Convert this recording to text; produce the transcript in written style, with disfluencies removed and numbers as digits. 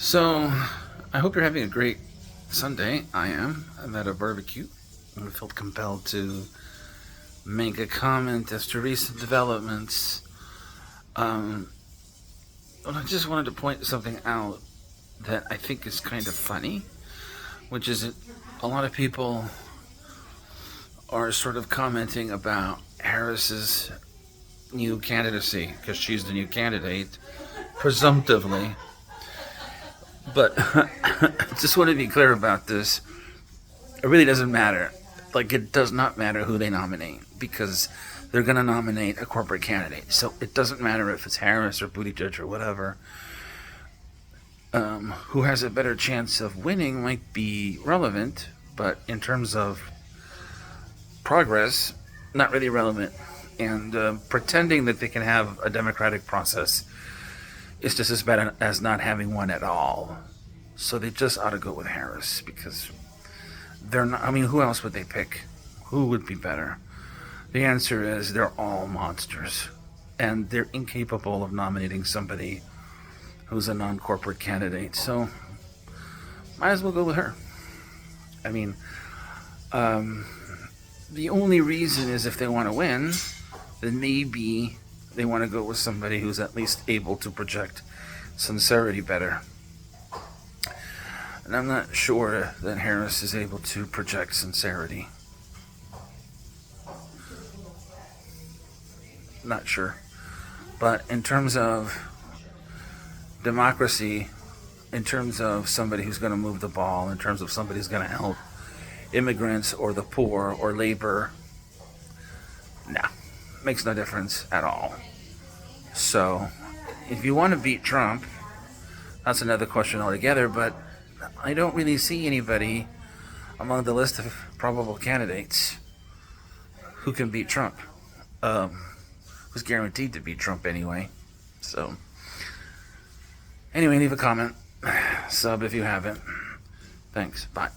So, I hope you're having a great Sunday. I am. I'm at a barbecue. I felt compelled to make a comment as to recent developments. Um, I just wanted to point something out that I think is kind of funny, which is that a lot of people are sort of commenting about Harris's new candidacy because she's the new candidate, presumptively. But I just want to be clear about this. It really doesn't matter. Like, it does not matter who they nominate because they're going to nominate a corporate candidate. So it doesn't matter if it's Harris or Buttigieg or whatever. Who has a better chance of winning might be relevant, but in terms of progress, not really relevant. And pretending that they can have a democratic process is just as bad as not having one at all. So they just ought to go with Harris because they're not. I mean, who else would they pick? Who would be better? The answer is they're all monsters, and they're incapable of nominating somebody who's a non-corporate candidate. So might as well go with her. I mean, the only reason is if they want to win, then maybe they want to go with somebody who's at least able to project sincerity better. And I'm not sure that Harris is able to project sincerity. Not sure. But in terms of democracy, in terms of somebody who's going to move the ball, in terms of somebody who's going to help immigrants or the poor or labor, nah, makes no difference at all. So, if you want to beat Trump, that's another question altogether, but I don't really see anybody among the list of probable candidates who can beat Trump. Who's guaranteed to beat Trump anyway. So, anyway, leave a comment. Sub if you haven't. Thanks. Bye.